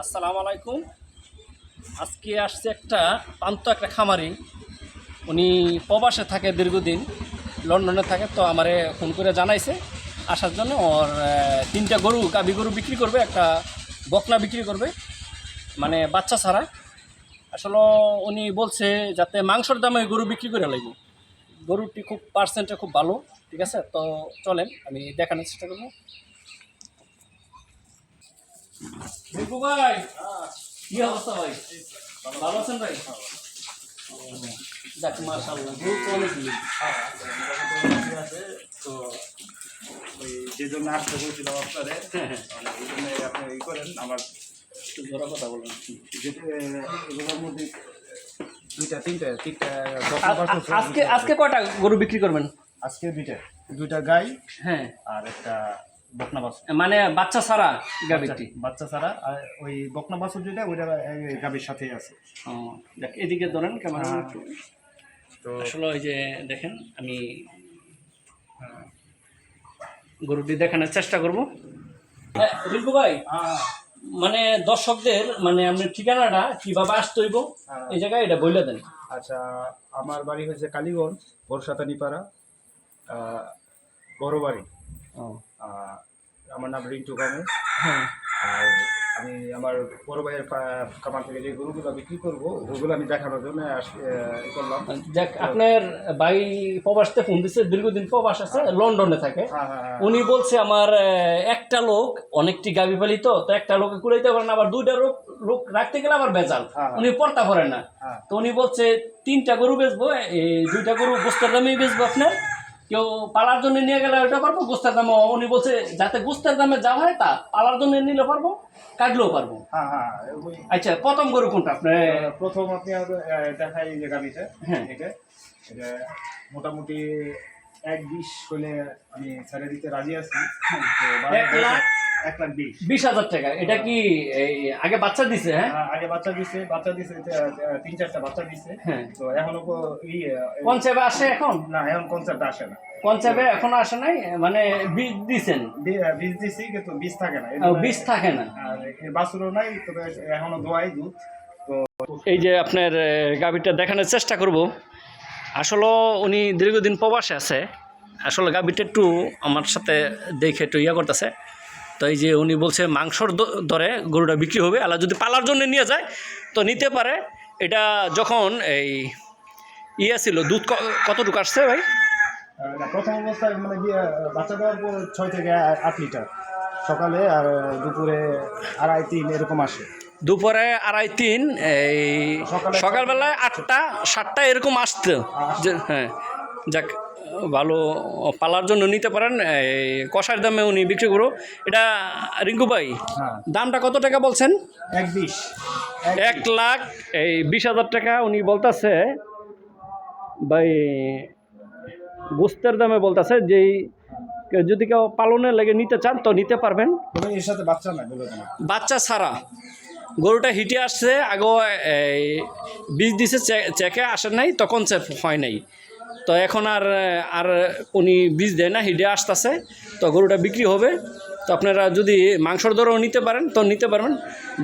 আসসালামু আলাইকুম। আজকে আসছে একটা একটা খামারি, উনি প্রবাসে থাকে, দীর্ঘদিন লন্ডনে থাকে। তো আমারে ফোন করে জানাইছে আসার জন্য। ওর তিনটা গরু, গাভী গরু বিক্রি করবে, একটা বকনা বিক্রি করবে, মানে বাচ্চা ছাড়া। আসলে উনি বলছে যাতে মাংসর দামে গরু বিক্রি করে লাগবে। গরুটি খুব পার্সেন্টে খুব ভালো, ঠিক আছে? তো চলেন আমি দেখানোর চেষ্টা করবো। রিপু ভাই, কি অবস্থা ভাই? ভালো আছেন ভাই? দেখ মাশাআল্লাহ, গরু তো অনেকগুলি। তো ওই যে জন্য আসতে বলছিলাম আপনারে, ওই জন্য আপনি ই করেন আমার জোড়া কথা বলেন। এগুলোর মধ্যে তিনটা আজকে আজকে কয়টা গরু বিক্রি করবেন? আজকে দুইটা গাই, হ্যাঁ, আর একটা বকনা বাছুর, মানে বাচ্চা ছাড়া গাভীটি। বাচ্চা ছাড়া। আর ওই বকনা বাছুর যেটা ওইটা গাভীর সাথেই আছে। ও দেখ, এদিকে ধরেন ক্যামেরা। তো আসলে ওই যে দেখেন, আমি গরুটি দেখানোর চেষ্টা করবো। রিপু ভাই, মানে দর্শকদের মানে আপনার ঠিকানাটা কিভাবে আসতে হইব এই জায়গায় এটা বলে দেন। আচ্ছা, আমার বাড়ি হচ্ছে কালীগঞ্জ, বর্ষাতানিপাড়া, বড় বাড়ি। আমার নাম রিন্টু কামু। হ্যাঁ, আর আমি আমার বড় ভাইয়ের খামার থেকে যে গরুগুলো বিক্রি করবো ওগুলো আমি দেখানোর জন্য করলাম। যাক, আপনার ভাই প্রবাসতে ফোন দিচ্ছে, দীর্ঘদিন প্রবাস আছে, লন্ডনে থাকে। উনি বলছে আমার একটা লোক অনেকটি গাভী পালিত, তো একটা লোকে কুড়াইতে পারে না, আবার দুইটা লোক রাখতে গেলে আবার বেজাল, উনি পড়তা পারেন না। তো উনি বলছে তিনটা গরু বেচবো, এই দুইটা গরু গোস্তের দামেই বেচবো। আপনার কেউ পালার জন্য নিয়ে গেলে ওইটা পারবো, গোস্তের দামে উনি বলছে যাতে গোস্তের দামে যা হয় তা পালার জন্য নিলে পারবো, কাটলেও পারবো। আচ্ছা, প্রথম গরু কোনটা আপনার? প্রথম আপনি দেখাই যে গাড়িটা, হ্যাঁ, এটা মোটামুটি 1.20 হলে আমি ছেড়ে দিতে রাজি আছি। 1,20,000 টাকা। এটা কি আগে বাচ্চা দিছে? হ্যাঁ, আগে বাচ্চা দিছে 3-4টা বাচ্চা দিছে। হ্যাঁ, তো এখনো কনসেপ্ট আসে এখন? না, এখন কনসেপ্ট আসে না। কনসেপ্টে এখনো আসে নাই, মানে বীজ দিছেন? বীজ দিছি, কিন্তু বীজ থাকে না। বীজ থাকে না, আর বাছুরও নাই, তবে এখনো দোয়াই দুধ। তো এই যে আপনার গাভীটা দেখানোর চেষ্টা করব। আসলে উনি দীর্ঘদিন প্রবাসে আছে, আসলে গাভীটা একটু আমার সাথে দেখে একটু করতেছে। তো এই যে উনি বলছে মাংসর দরে গরুটা বিক্রি হবে, আলা যদি পালার জন্য নিয়ে যায় তো নিতে পারে। এটা যখন এই ছিল, দুধ কতটুকু আসছে ভাই? প্রথম অবস্থায় মানে বাচ্চা দেওয়ার পর 6 থেকে 8 লিটার সকালে, আর দুপুরে 2.5-3 এরকম আসে। দুপুরে 2.5-3, এই সকালবেলায় 8টা-7টা এরকম আসতো। হ্যাঁ, যাক, ভালো, পালার জন্য নিতে পারেন। এই কষার দামে উনি বিক্রি করো। এটা রিঙ্কু ভাই, দামটা কত টাকা বলছেন? 1.20, 1,20,000 টাকা উনি বলতেছে ভাই। গোস্তের দামে বলতেছে, যেই যদি কেউ পালনের লেগে নিতে চান তো নিতে পারবেন। এর সাথে বাচ্চা না, বাচ্চা ছাড়া গরুটা হিটে আসছে, আগেও বীজ দিছে, চেকে আসে নাই, তখন হয় নাই। তো এখন আর উনি বীজ দেয় না, হিটে আসতেছে, তো গরুটা বিক্রি হবে। তো আপনারা যদি মাংসর দরও নিতে পারেন তো নিতে পারবেন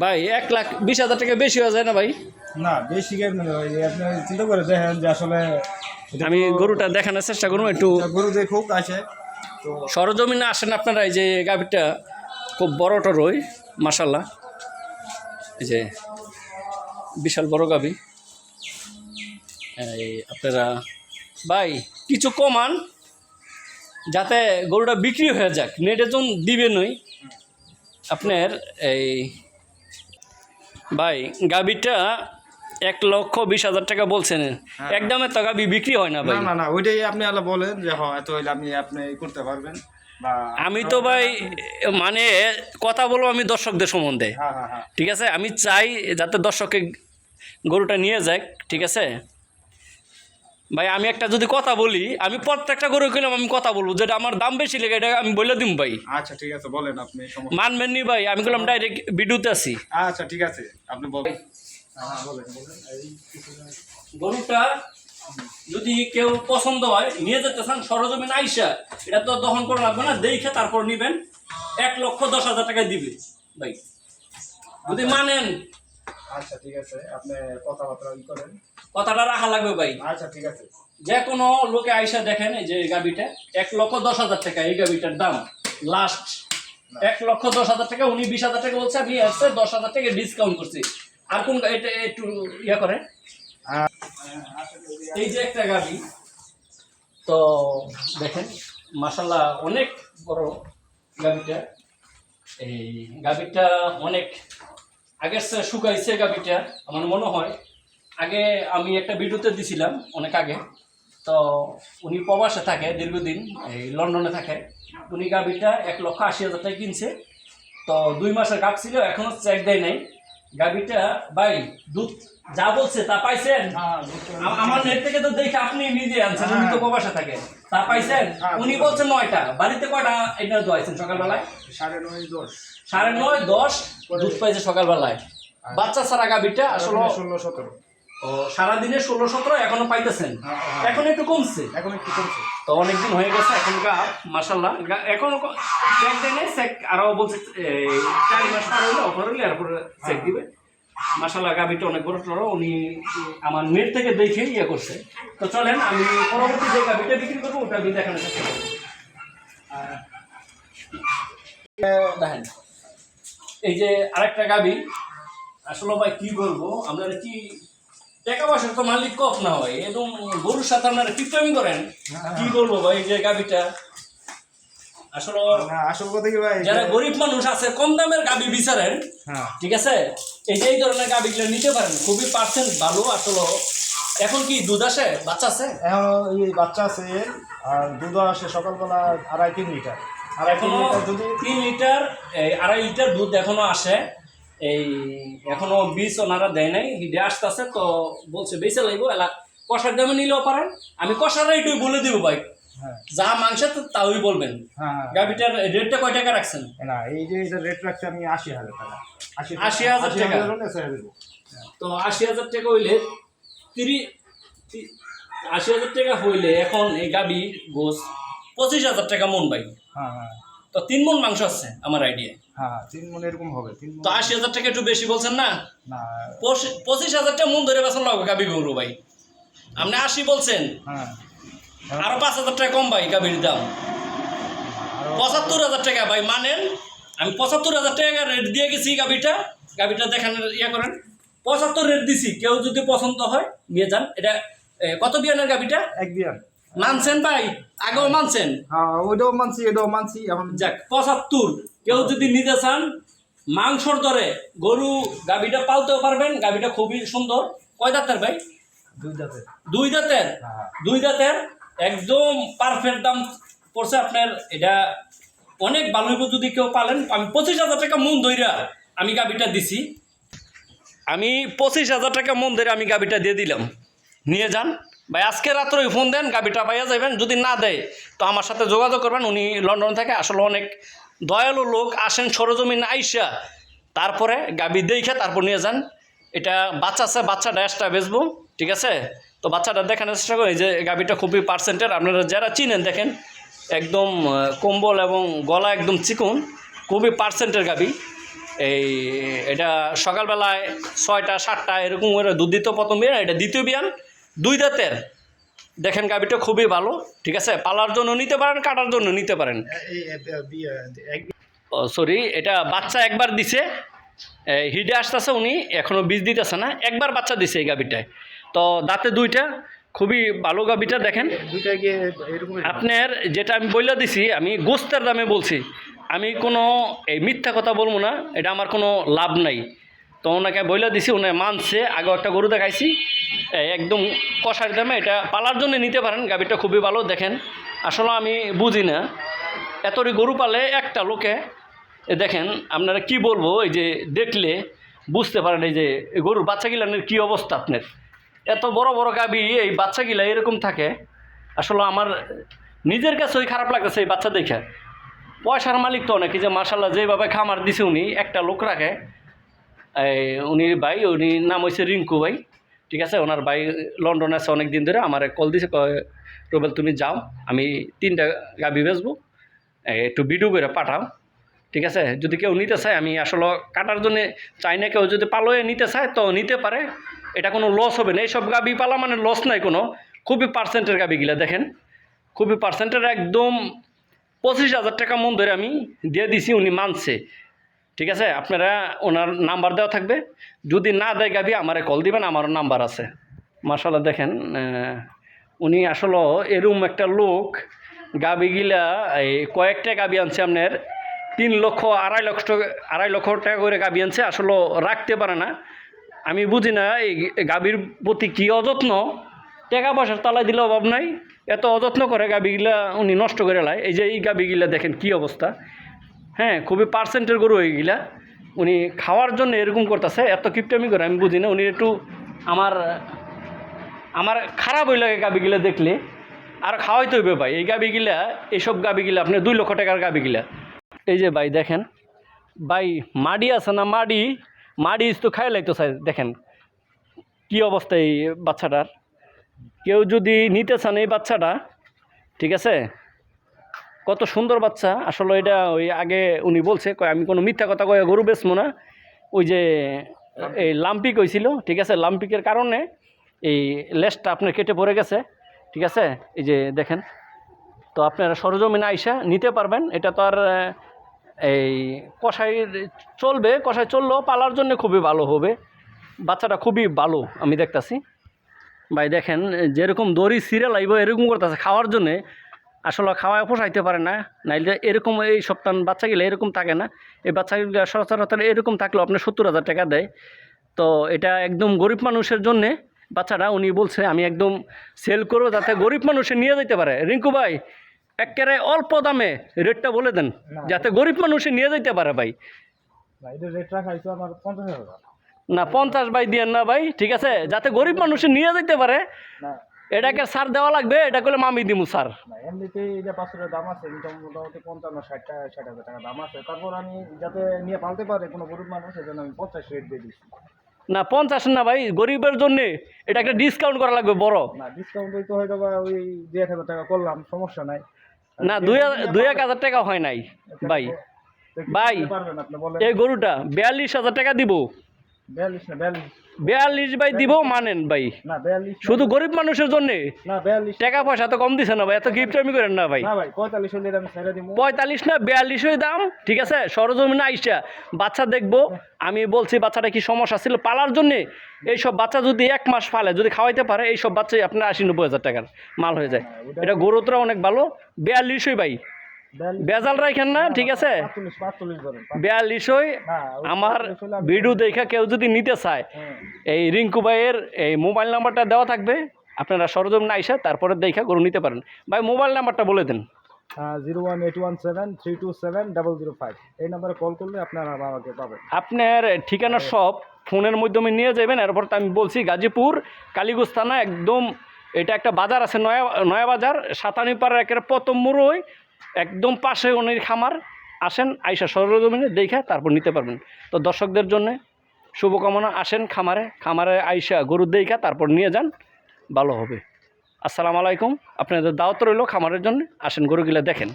ভাই। 1,20,000 টাকা বেশি হয়ে যায় না ভাই? না, বেশি আপনি চিন্তা করে দেখেন যে আসলে আমি গরুটা দেখানোর চেষ্টা করবো একটু। গরু দেখুক আসে, তো সরজমিনে আসেন আপনারা। এই যে গাভীটা খুব বড় টরই, মাশাল্লাহ, এই যে বিশাল বড় গাভী। এই আপনারা ভাই কিছু কমান, যাতে গরুটা বিক্রি হয়ে যাক। নেটে যখন দিবেনই আপনার এই ভাই, গাভীটা 1,20,000 টাকা বলছেন। একদমে তো গাভী বিক্রি হয় না ভাই। না না, ওইটাই আপনি আলা বলেন যে হয় তো আপনি করতে পারবেন। আমি তো ভাই মানে কথা বলবো আমি দর্শকদের সম্বন্ধে, ঠিক আছে? আমি চাই যাতে দর্শকে গরুটা নিয়ে যাক, ঠিক আছে ভাই? আমি একটা যদি কথা বলি, আমি প্রত্যেকটা গরু কিনলাম আমি কথা বলবো, যেটা আমার দাম বেশি লেগে এটা আমি বলে দিম ভাই। আচ্ছা ঠিক আছে, বলেন আপনি, মানবেন নি ভাই? আমি বললাম ডাইরেক্ট ভিডিওতে আছি। আচ্ছা ঠিক আছে, আপনি বলেন। গরুটা যদি কেউ পছন্দ হয় নিয়ে যেতে চান, সরজমিন আইসা, এটা তো দহন করে লাগবে না, দেখে তারপর নিবেন। 1,10,000 টাকা দিবে ভাই। যদি মানেন আচ্ছা ঠিক আছে, আপনি কথাবার্তা ই করেন। কথাটা রাখা লাগবে ভাই। আচ্ছা ঠিক আছে। যে কোনো লোকে আইসা দেখেন এই যে গাবিটা 1,10,000 টাকা এই গাবিটার দাম লাস্ট 1,10,000 টাকা। উনি 20,000 টাকা বলছে, আমি আসছে 10,000 টাকা ডিসকাউন্ট করছি। আর কোন এটা একটু ইয়া করে এই যে একটা গাবি, তো দেখেন মাশাআল্লাহ অনেক বড় গাবিটা। এই গাবিটা অনেক আগের চেয়ে শুকাইছে গাবিটা আমার মনে হয়। আগে আমি একটা ভিডিওতে দিছিলাম অনেক আগে, তো উনি প্রবাসে থাকে দীর্ঘদিন, এই লন্ডনে থাকে। উনি গাবিটা 1,80,000 টাকা কিনছে। তো 2 মাসের গাব ছিল, এখনো চেক দেয় নাই গাবিটা। ভাই দুধ যা বলছে তা পাইছেন? আমার নেট থেকে তো দেখে আপনি নিজে আনছেন, উনি তো প্রবাসে থাকে, তা পাইছেন? উনি বলছেন 9টা, বাড়িতে কয়টা এটা দোয়াইছেন সকালবেলায়? 9:30 10। 9:30 10 দুধ পাইছে সকালবেলায়। বাচ্চা ছাড়া গাবিটা আসলে 16-17। ও সারাদিনে 16-17 এখনো পাইতেছেন? এখন একটু কমছে, এখন একটু কমছে। তো অনেকদিন হয়ে গেছে এখন মাশাআল্লাহ। এখনো চেক দেয় নাই, চেক আরো বলছে 4 মাস পর হইলে অফার হইলে এরপরে চেক দিবে। মাশাআল্লাহ গাবিটা অনেক বড় টড়ো, উনি আমার নেট থেকে দেখে ইয়ে করছে। তো চলেন আমি পরবর্তী যে গাবিটা বিক্রি করবো ওটা আমি দেখানোর চেষ্টা করবো। দেখেন এই যে আরেকটা গাবি, আসলে ভাই কি বলবো, আপনারা কি টাকা পয়সার তো মালিক কপ না হয়, একদম গরুর সাথে আপনারা কিপটামি করেন। কি বলবো ভাই, যে গাবিটা আসলে আসল কথা কি ভাই, যারা গরিব মানুষ আছে কম দামের গাবি বিচারেন, ঠিক আছে, এই যে এই ধরনের গাবিগুলো নিতে পারেন, খুবই পার্সেন্ট ভালো আসলে। এখন কি দুধ আসে, বাচ্চা আছে? এখন এই বাচ্চা আছে, আর দুধ আসে সকালবেলা 2.5-3 লিটার। আর এখনো 3 লিটার 2.5 লিটার দুধ এখনো আসে। এই এখনো বীজ ওনারা দেয় নাই, হিডে আসতেছে। তো বলছে বেঁচে লাগবো, এলা কষার দামে নিলেও পারেন। আমি কষার রেটই বলে দিব ভাই, যা মাংস তাওই বলবেন। গাবিটার রেটটা কয় টাকা রাখছেন? না এই যে এটা রেট রাখছে আমি 80,000 টাকা। 80,000 টাকা। তো 80,000 টাকা হইলে 80,000 টাকা হইলে এখন এই গাবি গোস 25,000 টাকা মন ভাই। তো 3 মন মাংস আছে আমার আইডিয়া। 3 মন এরকম হবে। 3 মন তো 80,000 টাকা একটু বেশি বলছেন না? না 25,000 টাকা মন ধরে বেচা লাগবে গাবি গরু ভাই। আপনি 80 বলছেন, আরো 5,000 টাকা কম ভাই গাবির দাম। 75,000 টাকা ভাই মানেন? আমি 75,000 টাকা রেট দিয়ে গেছি গাবিটা। গাবিটা দেখানোর ইয়া করেন, 75 রেট দিছি। কেউ যদি পছন্দ হয় নিয়ে যান। এটা কত বিয়ানের গাবিটা? 1 বিয়ান। মানছেন ভাই? আগেও মানছেন? ওইটাও মানছি, এটাও মানছি। এখন যাক 75। কেউ যদি নিতে চান মাংসর দরে গরু গাবিটা পালতেও পারবেন। গাবিটা খুবই সুন্দর। কয় দাঁতের ভাই? 2 দাঁতের। 2 দাঁতের? 2 দাঁতের একদম পারফেক্ট দাম পড়ছে আপনার। এটা অনেক ভালো হইব যদি কেউ পালেন। আমি 25,000 টাকা মন ধইরা আমি গাবিটা দিছি। আমি 25,000 টাকা মন ধরে আমি গাবিটা দিয়ে দিলাম, নিয়ে যান ভাই। আজকে রাত্রেই ফোন দেন, গাবিটা পাইয়া যাবেন। যদি না দেয় তো আমার সাথে যোগাযোগ করবেন। উনি লন্ডন থেকে, আসলে অনেক দয়ালু লোক। আসেন সরজমিন আইসা, তারপরে গাবি দেখে তারপর নিয়ে যান। এটা বাচ্চা আছে, বাচ্চাটা এক্সট্রা বেচবো, ঠিক আছে। তো বাচ্চাটা দেখানোর চেষ্টা করি। যে গাবিটা খুবই পার্সেন্টের, আপনারা যারা চিনেন দেখেন, একদম কম্বল এবং গলা একদম চিকন, খুবই পার্সেন্টের গাবি। এটা সকালবেলায় 6টা 7টা এরকম করে দুধ দিত প্রথম বিয়ান, এটা দ্বিতীয় বিয়ান। 2 দাঁতের দেখেন গাবিটা খুবই ভালো, ঠিক আছে। পালার জন্য নিতে পারেন, কাটার জন্য নিতে পারেন। সরি, এটা বাচ্চা একবার দিছে, হিডে আসতেছে। উনি এখনো বীজ দিতেছে না, একবার বাচ্চা দিছে এই গাবিটায়। তো দাঁতে 2টা, খুবই ভালো গাবিটা দেখেন। আপনার যেটা আমি বলে দিছি, আমি গোস্তের দামে বলছি, আমি কোনো এই মিথ্যা কথা বলবো না, এটা আমার কোনো লাভ নাই। তো ওনাকে বলে দিছি, উনি মানছে। আগেও একটা গরু দেখাইছি একদম কষার দামে। এটা পালার জন্য নিতে পারেন, গাবিটা খুবই ভালো দেখেন। আসলে আমি বুঝি না এতটি গরু পালে একটা লোকে। দেখেন আপনারা কি বলবো, এই যে দেখলে বুঝতে পারেন এই যে গরুর বাচ্চাগুলানের কী অবস্থা। আপনার এত বড় বড় গাবি, এই বাচ্চাগুলা এরকম থাকে। আসলে আমার নিজের কাছে ওই খারাপ লাগতেছে এই বাচ্চা দেখে। পয়সার মালিক তো অনেক, যে মাশাল্লাহ যেভাবে খামার দিছে উনি, একটা লোক রাখে। উনি ভাই, উনি নাম হয়েছে রিঙ্কু ভাই, ঠিক আছে। ওনার ভাই লন্ডনে আছে অনেক দিন ধরে। আমার কল দিছে, রুবেল তুমি যাও, আমি 3টা গাবি বেচবো, একটু ভিডিও করে পাঠাও। ঠিক আছে, যদি কেউ নিতে চায়, আমি আসলে কাটার জন্য চাই না, কেউ যদি পালোয়ে নিতে চায় তো নিতে পারে, এটা কোনো লস হবে না। এইসব গাবি পালা মানে লস নাই কোনো, খুবই পার্সেন্টের গাবিগুলা দেখেন, খুবই পার্সেন্টের, একদম 25,000 টাকা মন ধরে আমি দিয়ে দিছি, উনি মানছে। ঠিক আছে, আপনারা ওনার নাম্বার দেওয়া থাকবে, যদি না দেয় গাবি আমারে কল দিবেন, আমারও নাম্বার আছে। মাশাআল্লাহ দেখেন, উনি আসলে এরকম একটা লোক, গাবিগুলা এই কয়েকটা গাবি আনছে আপনার 3 লক্ষ 2.5 লক্ষ টাকা করে গাবি আনছে, আসলে রাখতে পারে না। আমি বুঝি না এই গাবির প্রতি কী অযত্ন, টাকা পয়সার তালায় দিলে অভাব নাই, এত অযত্ন করে গাবিগুলা উনি নষ্ট করে লায়। এই যে এই গাবিগুলা দেখেন কি অবস্থা, হ্যাঁ, খুবই পার্সেন্টের গরু এইগুলা, উনি খাওয়ার জন্য এরকম করতেছে, এত কিপটামি করে আমি বুঝি না। উনি একটু আমার খারাপ হয়ে লাগে গাবিগুলা দেখলে, আর খাওয়াইতে হইবে ভাই এই গাবিগুলা, এইসব গাবিগুলা আপনি 2 লক্ষ টাকার গাবিগুলা। এই যে ভাই দেখেন ভাই, মাড়ি আছে না, মাড়ি তো খাই লাইতো চাই, দেখেন কি অবস্থা এই বাচ্চাটার। কেউ যদি নিতে চান এই বাচ্চাটা, ঠিক আছে, কত সুন্দর বাচ্চা আসলে। এটা ওই আগে উনি বলছে, আমি কোনো মিথ্যা কথা কয়ে গরু বেচবো না, ওই যে এই লাম্পিক হয়েছিল, ঠিক আছে, লাম্পিকের কারণে এই লেজটা আপনার কেটে পড়ে গেছে, ঠিক আছে। এই যে দেখেন, তো আপনারা সরজমিনে আইসা নিতে পারবেন। এটা তো আর এই কষাই চললেও পালার জন্য খুবই ভালো হবে, বাচ্চাটা খুবই ভালো আমি দেখতাছি। ভাই দেখেন যেরকম দড়ি সিরিয়াল আইব এরকম করতেছে খাওয়ার জন্যে, আসলে খাওয়ায় পোষাইতে পারে না, নাইলে এরকম এই সপ্তাহ বাচ্চাগুলো এরকম থাকে না। এই বাচ্চাগুলো সচরাচর এরকম থাকলেও আপনার 70,000 টাকা দেয়। তো এটা একদম গরিব মানুষের জন্যে বাচ্চাটা, উনি বলছে আমি একদম সেল করবো যাতে গরিব মানুষে নিয়ে যেতে পারে। রিঙ্কু ভাই একেবারে অল্প দামে রেটটা বলে দেন, যাতে গরিব মানুষে নিয়ে যেতে পারে ভাই। রেট রাখা হয়েছে আমার 50,000 না 50 ভাই দিয়েন না ভাই, ঠিক আছে, যাতে গরিব মানুষে নিয়ে যেতে পারে। না, এটাকে সার দেওয়া লাগবে, এটা করলে মামি দিমু সার। না এমনিতেই এটা 500 টাকা দাম আছে, ইনকাম মোটামুটি 55-60,000 টাকা দাম আছে। তারপর আমি যাতে নিয়ে পালতে পারে কোনো গরিব মানুষ, সেজন্য আমি 50 রেট দিয়ে দিচ্ছি। না 50 না ভাই, গরিবের জন্য এটা একটা ডিসকাউন্ট করা লাগবে বড়। না ডিসকাউন্ট হয়তো হয়তো বা ওই 2-1,000 টাকা করলাম, সমস্যা নাই। না 2-1,000 টাকা হয় নাই ভাই। ভাই পারবেন আপনি বলেন। এই গরুটা 42,000 টাকা দিব, 42 না 42, 42 ভাই দিব, মানেন ভাই? না 42, শুধু গরিব মানুষের জন্য না 42, টাকা পয়সা তো কম দিছে না ভাই, এত গিফট আমি করেন না ভাই। না ভাই 45 হলে আমি ছেড়ে দিব। 45 না 42 দাম, ঠিক আছে। সরজমিনে আইসা বাচ্চা দেখবো, আমি বলছি বাচ্চাটা কি সমস্যা ছিল পালার জন্যে। এইসব বাচ্চা যদি 1 মাস পালে, যদি খাওয়াইতে পারে, এইসব বাচ্চাই আপনার 80-90 হাজার টাকার মাল হয়ে যায়। এটা গরুতরা অনেক ভালো। 42 ভাই, 42 বেজাল রাখেন না, ঠিক আছে। 45 ধরেন। 42 আমার ভিডিও দেখা কেউ যদি নিতে চায়, এই রিঙ্কু ভাইয়ের এই মোবাইল নাম্বারটা দেওয়া থাকবে, আপনারা সরজমিনে আইসা তারপরে দেখা গরু নিতে পারেন। ভাই মোবাইল নাম্বারটা বলে দেন। 01817327005, এই নম্বরে কল করলে আপনারা আমাকে পাবেন। আপনার ঠিকানা সব ফোনের মাধ্যমে নিয়ে যাবেন। এরপর তো আমি বলছি গাজীপুর কালীগঞ্জ থানা, একদম এটা একটা বাজার আছে, নয়া বাজার, সাতানিপাড়ার একেবারে প্রথম মোড়ই একদম পাশে উনির খামার। আসেন, আইসা সরজমিনে দেখা তারপর নিতে পারবেন। তো দর্শকদের জন্য শুভকামনা, আসেন খামারে আইসা গরু দেখা তারপর নিয়ে যান, ভালো হবে। আসসালামু আলাইকুম, আপনাদের দাওয়াত রইল খামারের জন্য, আসেন গরুগুলা দেখেন।